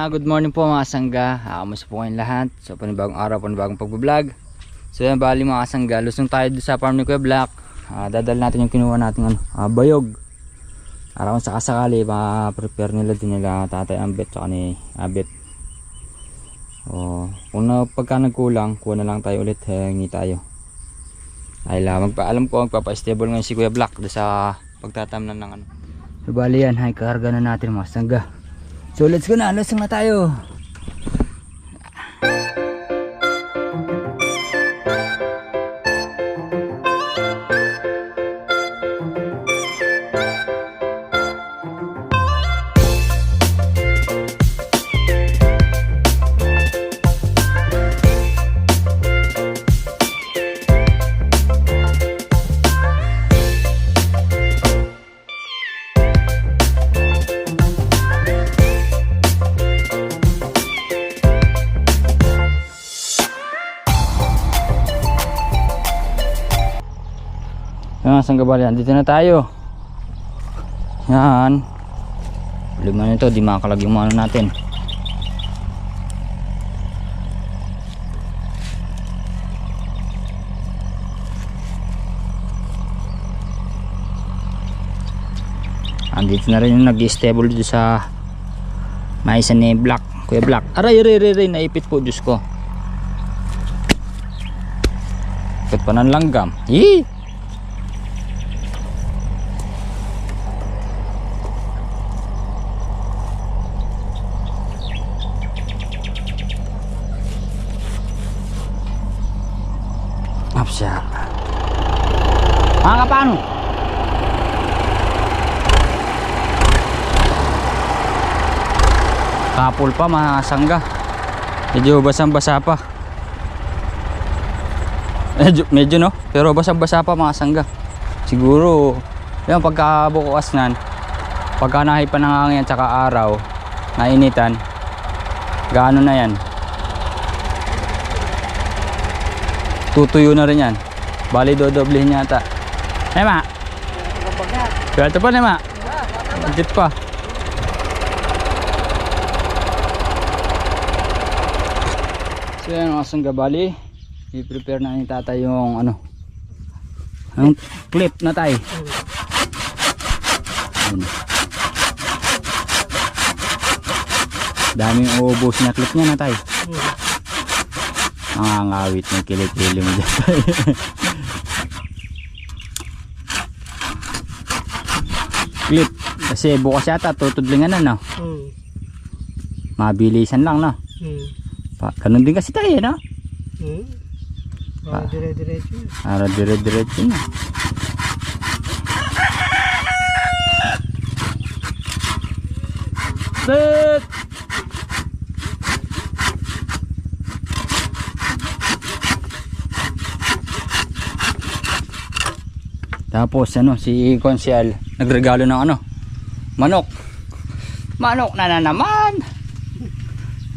Good morning po mga sangga. Kamusta po kayong lahat? So panibagong araw, panibagong pagbablog. So yan, bali mga sangga, lusong tayo sa farm ni Kuya Black. Dadal natin yung kinuha natin bayog. Araw sa kasakali, prepare nila din nila tatay Ambet at ni Abet. Kung pagka nagkulang, kuha na lang tayo ulit, hingi tayo. Ay magpaalam ko, magpapa-stable ngayon si Kuya Black sa pagtatamnan ng ano. So bali yan, karga na natin mga sangga. So let's go na, lusong na tayo. Sangga bali, dito na tayo. Yan. Lima nito, di makalag yung ano natin. Andito na rin yung nag-stable dito sa maisa ni Black, Kuya Black. Aray, naipit po, Diyos ko. Ikot pa ng langgam. Yee! Siya. Paano? Kapul pa mga sangga. Medyo basang-basa pa. Medyo no? Pero basang-basa pa mga sangga. Siguro, yan pagkabukas nan, pagka nahipan ng hangin at saka araw, nainitan, gaano na yan? Tutuyo na rin yan. Bali dodoblehin niya ata. Ma. Kaya pa Ma. Legit pa. So yan mga sangga, bali i-prepare na ni tata yung ang clip na tayo. Daming uubos na clip niya na tayo. Ngawit ng kilikili mo dyan. Clip kasi bukas yata tutudlingan na no? Mabilisan lang no? Ganun din kasi tayo no? Para dire-diretso na. Set! Tapos si Konsyal nagregalo ng manok na naman.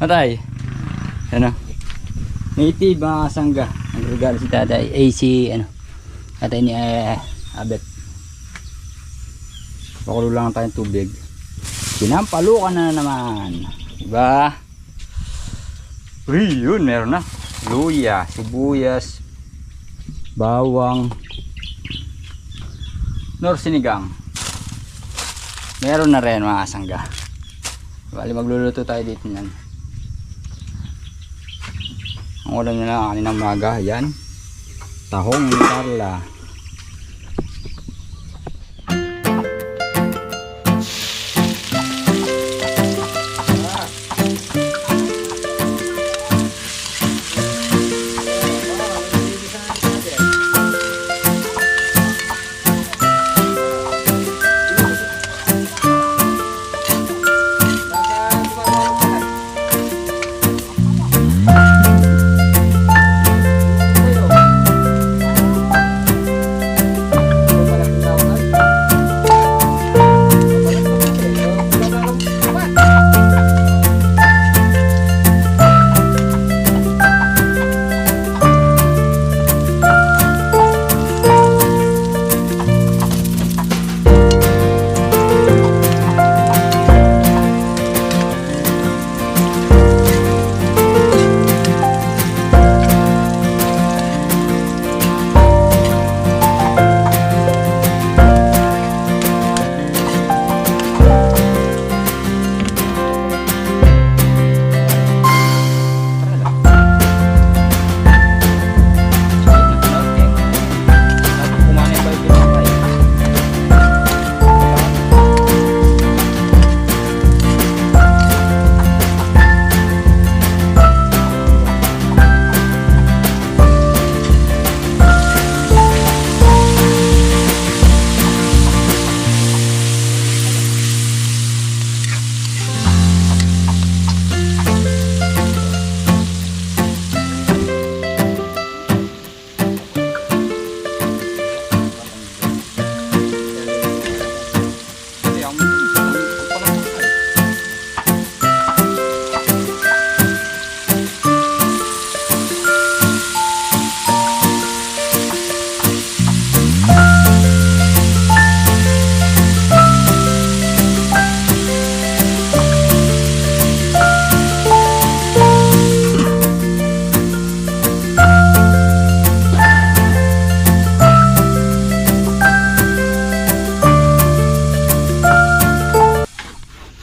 Matay. Native mga sangga. Nagregalo si tatay si tatay ni Abet. Pakulo lang tayong tubig. Sinampalukan na naman. Diba? Uy, yun meron na. Luya, sibuyas, bawang, nor sinigang. Meron na rin mga sangga. Bali magluluto tayo dito niyan. Ang ulam nila kaninang maga, yan. Tahong ni Carla.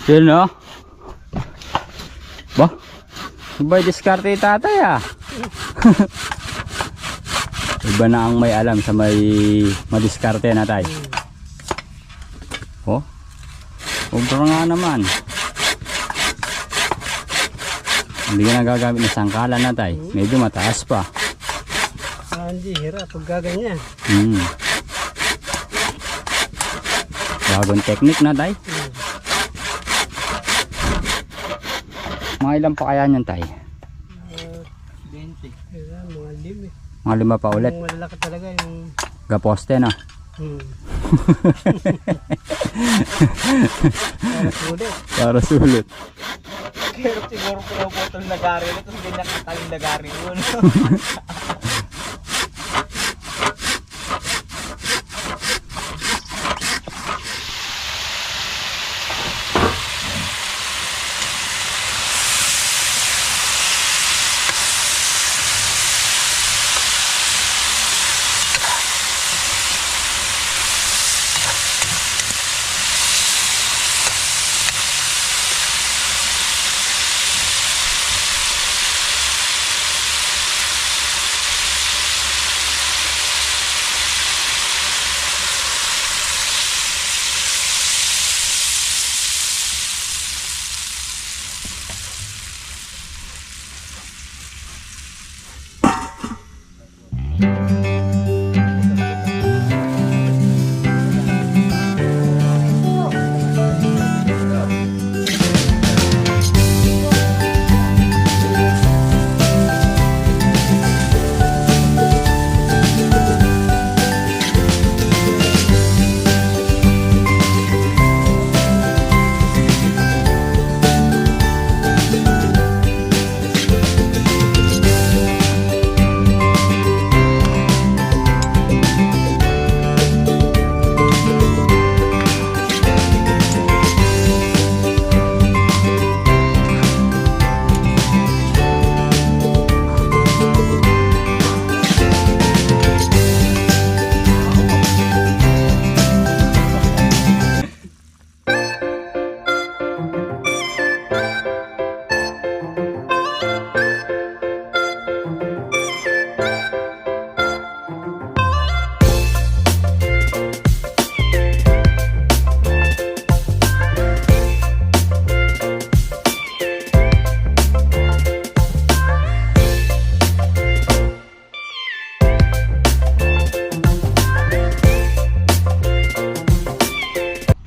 Yun no? Ba? Iba'y diskarte tatay ah. Iba na ang may alam sa may madiskarte na tay. Oh? Ubra nga naman. Hindi ka nagagamit na sangkalan na tay. Medyo mataas pa. Hindi, hirap pag gaganyan. Bagong technique na tay. Mga ilan pa kaya niyan tay? 20. Mga limi. Mga 5 pa ulit. Yung malalaki talaga yung... Gaposte na. Para sulit. Para sulit. Pero siguro pinuputol na gari na tapos hindi nakita yung lagari mo.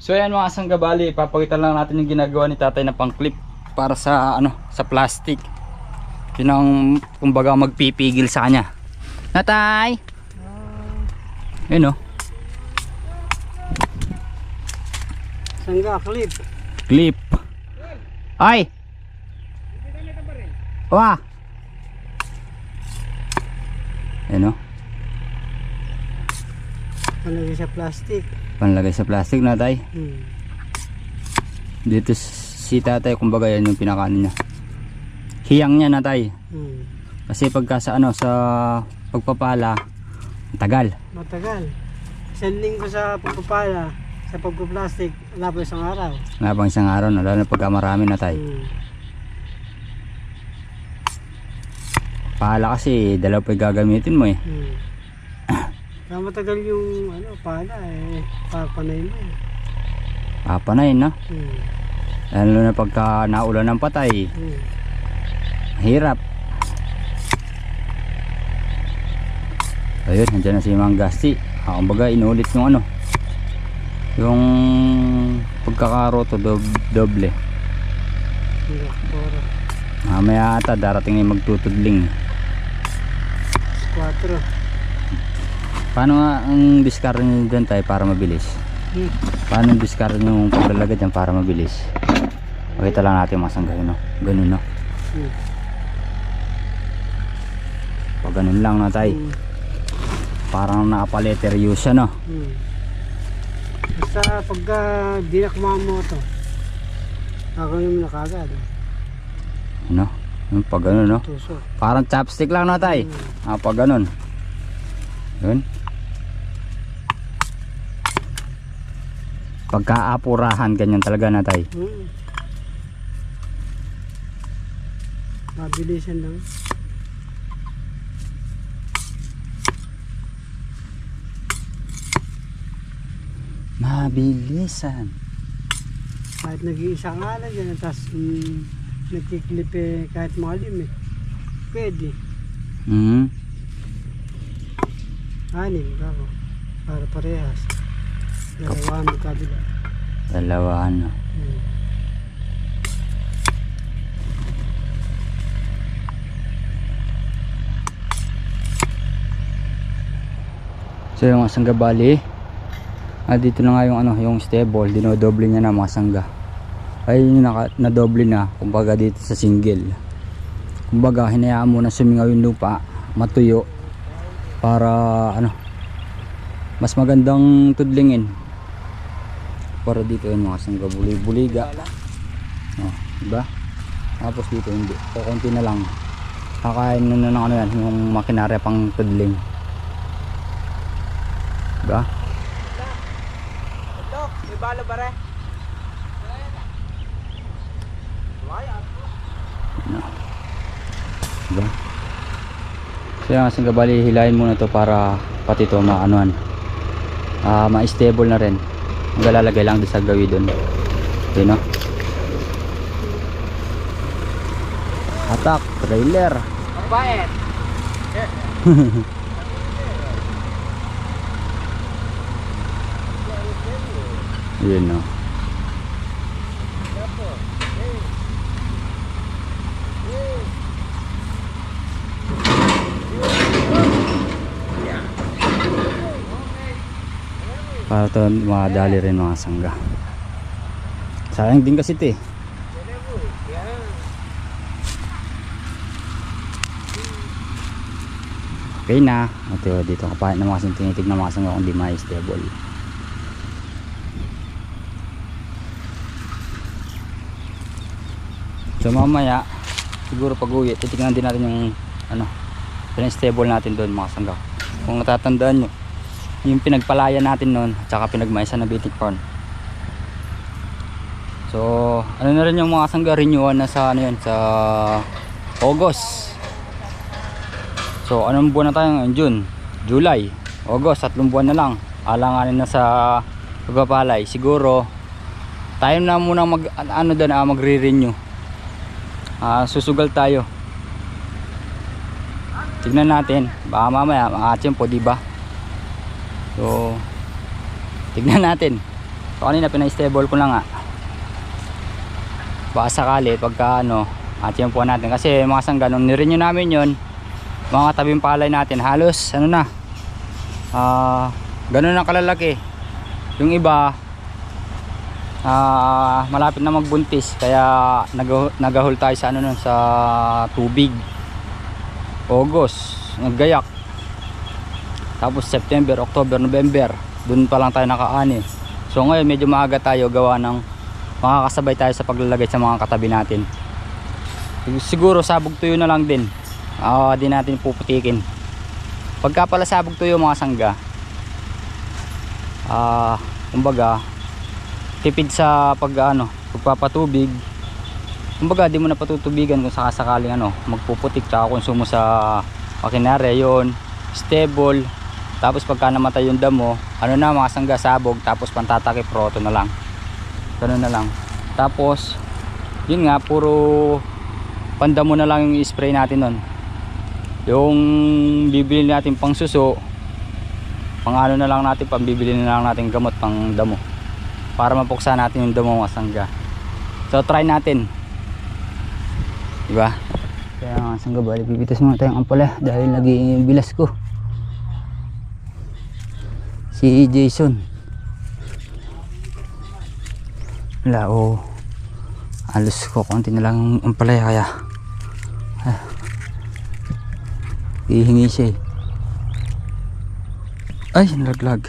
So ayan mga sanggabali, papakita lang natin yung ginagawa ni tatay na pang clip para sa ano, sa plastic. Yun ang kumbaga magpipigil sa kanya. Natay! Yun o. Sangga, clip. Clip. Ay! Wah! Yun o. Palagay sa plastic. Panlagay sa plastic na tay. Dito si tatay kumbaga yan yung pinakaano niya. Hiyang niya na tay. Kasi pagka sa ano sa pagpapala matagal. Matagal. Isang linggo sa pagpapala, sa pagpaplastic, wala pa isang araw. Nga pang isang araw na lalo na pagka marami na tay. Pala kasi dalaw pa gagamitin mo eh. Kaya matagal yung ano, pala eh, papanayin mo. Papanayin na. Lalo na pagka naulan ng patay. Hirap. Ayun, nandiyan na si Mang Gasti. Kumbaga inulit yung ano. Yung pagkakaroto doble. Mamaya ata darating na yung magtutudling. 4. Paano nga ang discard nyo dyan tayo para mabilis? Paano ang discard nyo yung paglalagay dyan para mabilis? Pakita lang natin mga sanggay, no? Ganun, no? Pag ganun lang na tayo. Parang nakapaletter use siya, no? Basta pagka di na kumama mo ito, gagawin mo na kagad. Ano? Yung pag ganun, no? Tusok. Parang chopstick lang na tayo. Pag ganun. Yun. Pagkaapurahan ganyan talaga na tayo. Mabilisan lang. Mabilisan. Kahit nag-iisa nga lang yan, tapos nagkiklip eh, kahit malim eh. Pwede. Hmm. Anim kako. Para parehas. Dalawa magkabila. Dalawa ano. So yung sangga bali, dito na nga yung ano, yung stable, dinodoble niya na mga sangga. Ay yung nadoble na, kumbaga dito sa single. Kumbaga hinayaan mo na sumingaw yung lupa, matuyo para ano, mas magandang tudlingin. Para dito yung mga sangga buliga. Oh, diba? Tapos dito hindi, kukunti na lang. Kakain na ng ano yan, yung makinarya pang tudling. Diba? Dok, may balo ba rin? No. Diba? So yan, sangga bali, hilahin muna to para pati to maanuan, ma-stable na rin. Maglalagay lang din sa gawi doon. Okay, no? Atak, trailer. Bayad. Yun, no? Para to madali rin mga sangga. Sayang din kasi ito eh. Okay na. Ito dito kapalit na mga tinitig na mga sangga kung di ma-stable. So mamaya siguro pag uwi titignan din natin yung ano, pinastable natin doon mga sangga. Kung natatandaan nyo yung pinagpalaya natin noon at saka pinagmaisa na Bitik Farm. So ano na rin yung mga sangga, renewal na sa ano yun, sa August. So anong buwan na tayo ngayon? June, July, August, 3 buwan na lang. Alanganin na sa pagpapalay. Siguro time na muna mag ano doon, magre-renew. Susugal tayo. Tignan natin, baka mamaya mga po, di ba? So tignan natin. So kanina pinay-stable ko na nga. Baka sakali pagka ano, po natin kasi mga sangga nung nirenew namin yon, mga tabing palay natin halos ano na, ganun na kalalaki. Yung iba malapit na magbuntis kaya nagahol tayo sa ano nun, sa tubig. August naggayak, tapos September, October, November dun pa lang tayo nakaani. So ngayon medyo maaga tayo gawa ng makakasabay tayo sa paglalagay sa mga katabi natin. Siguro sabog tuyo na lang din, di natin puputikin. Pagka pala sabog tuyo mga sangga, kumbaga tipid sa pagpapatubig. Kumbaga di mo na patutubigan kung sakasakaling magpuputik tsaka konsumo sa makinarya yon, stable. Tapos pagka namatay yung damo, na mga sangga, sabog, tapos pantatakip proto na lang, ganun na lang. Tapos yun nga, puro pandamo na lang yung spray natin nun. Yung bibili natin pang suso, pang ano na lang natin, pambibili na lang natin gamot pang damo para mapuksa natin yung damo mga sangga. So try natin, diba? Kaya mga sangga, bali pipitas muna tayong ampala dahil naging bilas ko si Jason. Wala, halos ko konti na lang ang palaya kaya hihingi siya eh. Ay, nalaglag.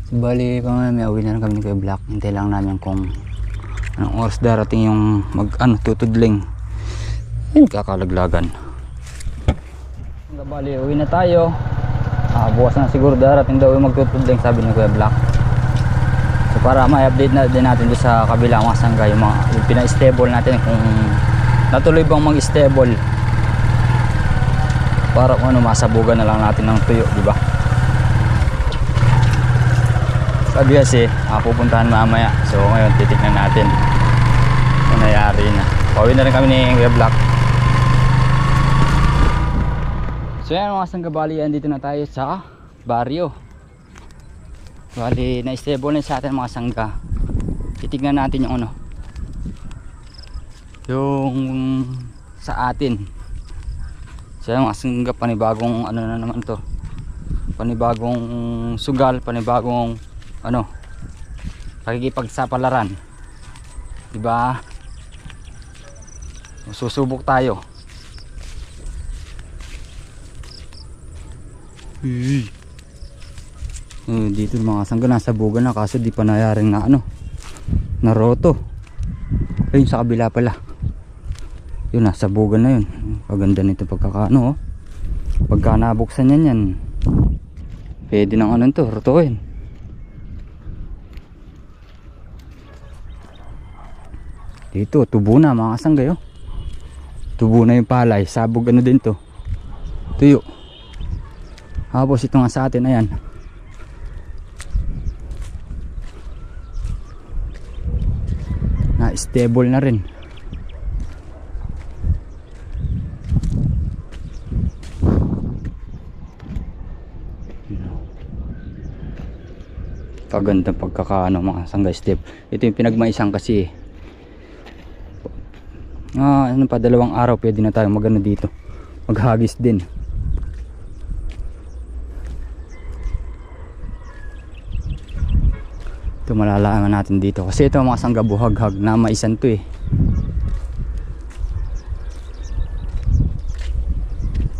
Bali may uwi na lang kami ni Kuya Black. Hintay lang namin kung anong oras darating yung tutudling. Yun, kakalaglagan. Bali uwi na tayo. Bukas na siguro darating daw yung magtutudling, sabi ni Kuya Black. So para ma-update na din natin doon sa kabila mga sangga yung pina-stable natin kung natuloy bang mag-stable para kung ano masabugan na lang natin ng tuyo, di ba? Sabi kasi pupuntahan mamaya, so ngayon titignan natin kung nangyari na. Pauwi na rin kami ni Kuya Black. So yan mga sangga, bali andito na tayo sa baryo. Bali na stable na sa atin mga sangga. Titignan natin yung ano, yung sa atin. So yan mga sangga, panibagong ano na naman to, panibagong sugal, panibagong ano, pakikipagsapalaran, diba? Susubok tayo. Dito mga sangga, nasa buga na, kaso di pa nayaring na ano, naroto. Ayun sa kabila pala, yun nasa buga na yun. Paganda nito pagkakaano, oh. Pagka nabuksan yan pwede nang ano to, rotohin. Dito tubo na mga sangga, oh. Tubo na yung palay, sabog ano din to, tuyo. Tapos ito nga sa atin, ayan, na stable na rin. Kagandang pagkakaano mga sangga, step. Ito yung pinagmaisang kasi ano pa, 2 araw pwede na tayo magano dito, maghagis din. Ito malalaman natin dito kasi ito mga sangga, buhaghag na maisan to eh.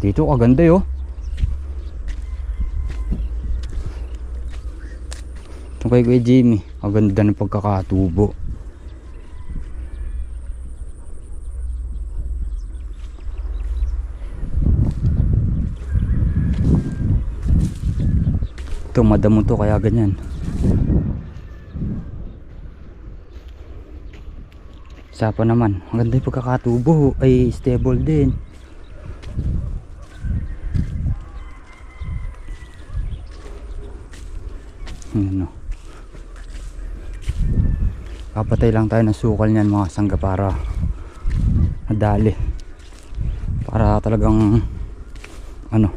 Dito kaganda yo. Ito kay Kuya Jimmy, kaganda ng pagkakatubo. Ito madamo to kaya ganyan. Sapa naman, maganda yung pagkakatubo, ay stable din. Ano, kapatay lang tayo ng sukal niyan mga sangga para nadali, para talagang ano,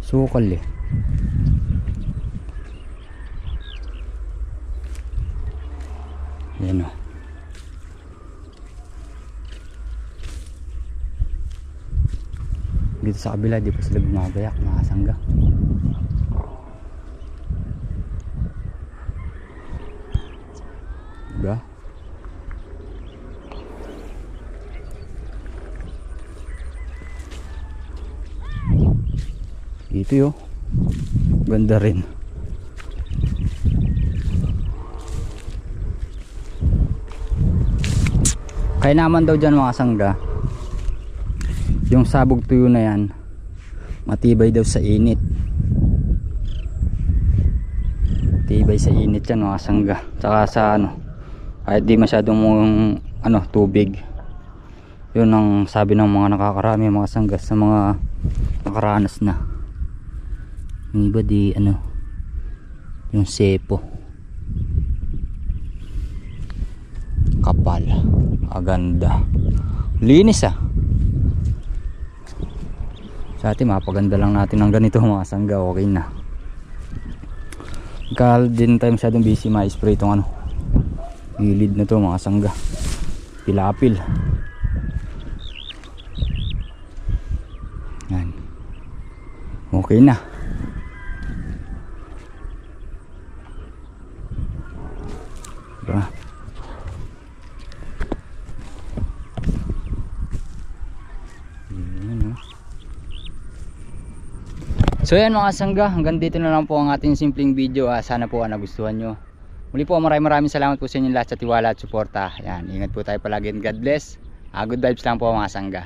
sukal eh. Yan o. Dito sa kabila di pa sila bumagayak mga sangga. Diba? Ito yo, ganda rin. Kaya naman daw dyan mga sangga, yung sabog tuyo na yan matibay daw sa init. Matibay sa init yan mga sangga. Tsaka sa ano, kahit di masyadong ano, tubig. Yun ang sabi ng mga nakakarami mga sangga, sa mga nakaranas na. Yung iba di ano, yung sepo kapal, aganda, linis ah. Sa atin mapaganda lang natin ng ganito mga sangga, okay na. Kahit din tayo masyadong busy, ma-spray itong ano, gilid na to mga sangga, pilapil. Yan, okay na. Diba? So yan mga sangga, hanggang dito na lang po ang ating simpleng video. Sana po nagustuhan nyo. Muli po maraming salamat po sa inyong lahat sa tiwala at suporta. Yan, ingat po tayo palagi and God bless. Good vibes lang po mga sangga.